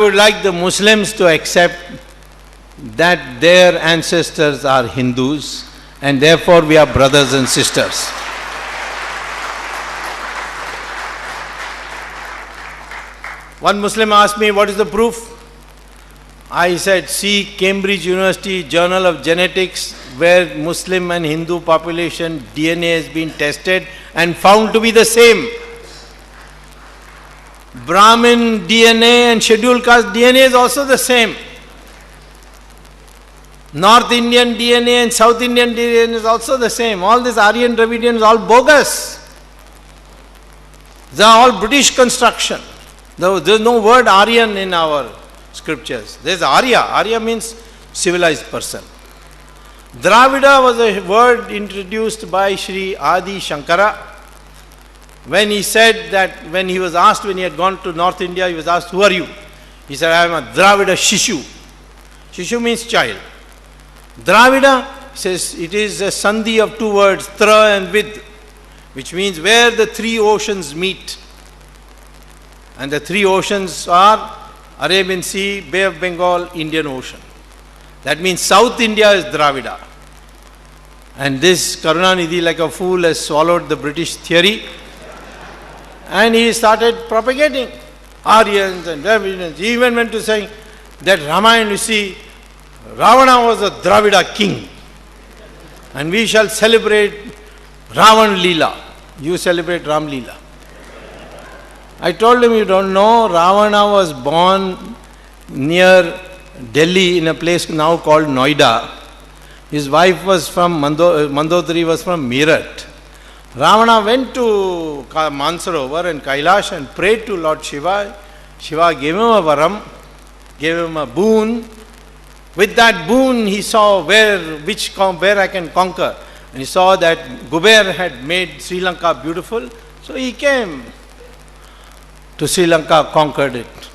I would like the Muslims to accept that their ancestors are Hindus and therefore we are brothers and sisters. One Muslim asked me, what is the proof? I said, see Cambridge University Journal of Genetics, where Muslim and Hindu population DNA has been tested and found to be the same. Brahmin DNA and scheduled caste DNA is also the same. North Indian DNA and South Indian DNA is also the same. All this Aryan Dravidian is all bogus. They are all British construction. There is no word Aryan in our scriptures. There is Arya. Arya means civilized person. Dravida was a word introduced by Sri Adi Shankara. When he said that, when he was asked, when he had gone to North India, he was asked, who are you? He said, I am a Dravida Shishu. Shishu means child. Dravida says it is a sandhi of two words, tra and vid, which means where the three oceans meet. And the three oceans are Arabian Sea, Bay of Bengal, Indian Ocean. That means South India is Dravida. And this Karunanidhi, like a fool, has swallowed the British theory. And he started propagating Aryans and Dravidians. He even went to saying that Ramayana, you see, Ravana was a Dravida king. And we shall celebrate Ravan Leela. You celebrate Ram Leela. I told him, you don't know, Ravana was born near Delhi in a place now called Noida. His wife was from Mandodari was from Meerut. Ravana went to Mansarovar and Kailash and prayed to Lord Shiva. Shiva gave him a varam, gave him a boon. With that boon he saw where I can conquer. And he saw that Guber had made Sri Lanka beautiful. So he came to Sri Lanka, conquered it.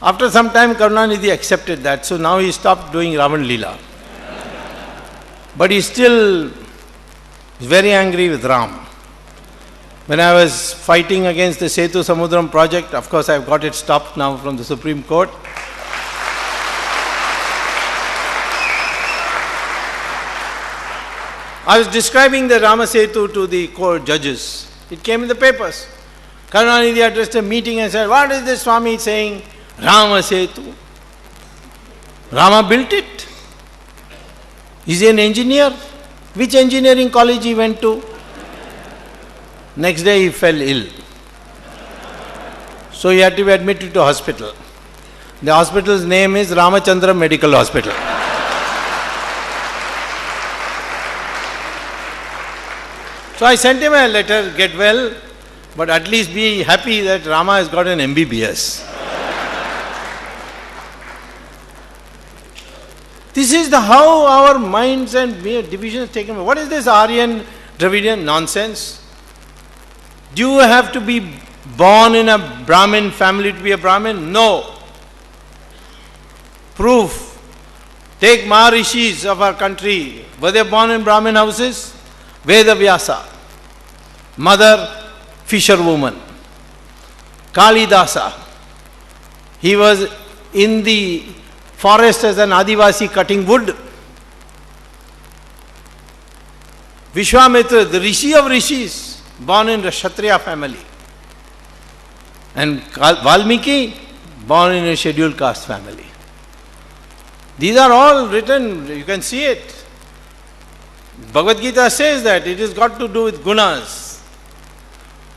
After some time Karunanidhi accepted that. So now he stopped doing Ravan Leela. But he still is very angry with Ram. When I was fighting against the Setu Samudram project, of course I've got it stopped now from the Supreme Court. I was describing the Rama Setu to the court judges. It came in the papers. Karunanidhi addressed a meeting and said, what is this Swami saying? Rama Setu. Rama built it. Is he an engineer? Which engineering college he went to? Next day he fell ill. So he had to be admitted to hospital. The hospital's name is Ramachandra Medical Hospital. So I sent him a letter, get well, but at least be happy that Rama has got an MBBS. This is how our minds and divisions taken. What is this Aryan Dravidian nonsense? Do you have to be born in a Brahmin family to be a Brahmin? No. Proof. Take Maharishis of our country. Were they born in Brahmin houses? Veda Vyasa. Mother, fisherwoman. Kalidasa. He was in the forest as an Adivasi cutting wood. Vishwamitra, the Rishi of Rishis, born in a Kshatriya family. And Valmiki, born in a scheduled caste family. These are all written, you can see it. Bhagavad Gita says that it has got to do with gunas.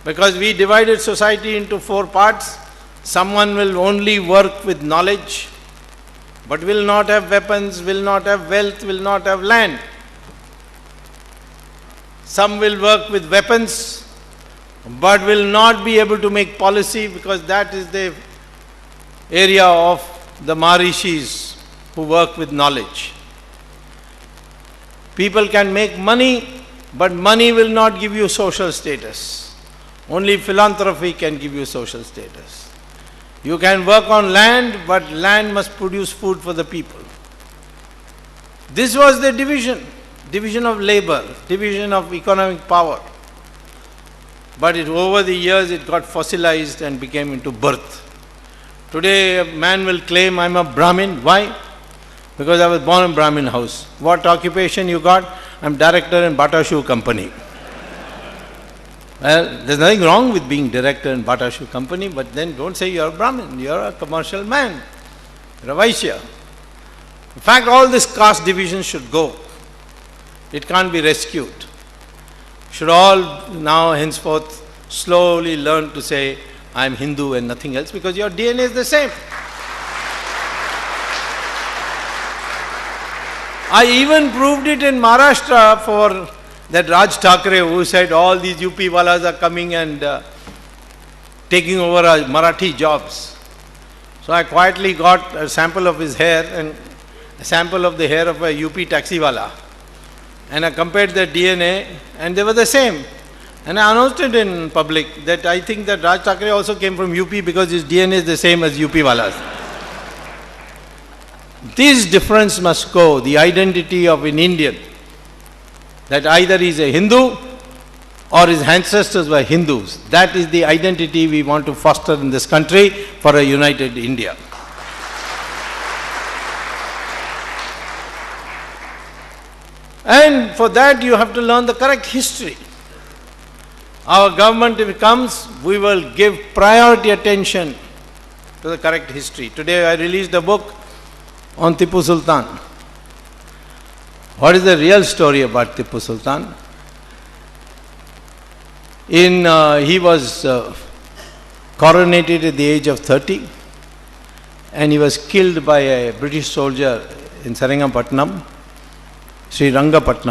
Because we divided society into 4 parts. Someone will only work with knowledge, but will not have weapons, will not have wealth, will not have land. Some will work with weapons, but will not be able to make policy because that is the area of the Maharishis who work with knowledge. People can make money, but money will not give you social status. Only philanthropy can give you social status. You can work on land, but land must produce food for the people. This was the division of labor, division of economic power. But over the years it got fossilized and became into birth. Today a man will claim, I'm a Brahmin. Why? Because I was born in Brahmin house. What occupation you got? I'm director in Bata Shoe Company. Well, there's nothing wrong with being director in Bata Shoe Company, but then don't say you're a Brahmin, you're a commercial man, you're a Vaishya. In fact, all this caste division should go. It can't be rescued. Should all now henceforth slowly learn to say, I'm Hindu and nothing else, because your DNA is the same. I even proved it in Maharashtra for that Raj Thackeray, who said all these UP walas are coming and taking over our Marathi jobs. So I quietly got a sample of his hair and a sample of the hair of a UP taxiwala. And I compared their DNA and they were the same. And I announced it in public that I think that Raj Thackeray also came from UP because his DNA is the same as UP walas. This difference must go, the identity of an Indian. That either he is a Hindu or his ancestors were Hindus. That is the identity we want to foster in this country for a united India. And for that you have to learn the correct history. Our government, if it comes, we will give priority attention to the correct history. Today I released a book on Tipu Sultan. What is the real story about Tipu Sultan? He was coronated at the age of 30 and he was killed by a British soldier in Sarengapatnam, Sri Rangapatnam.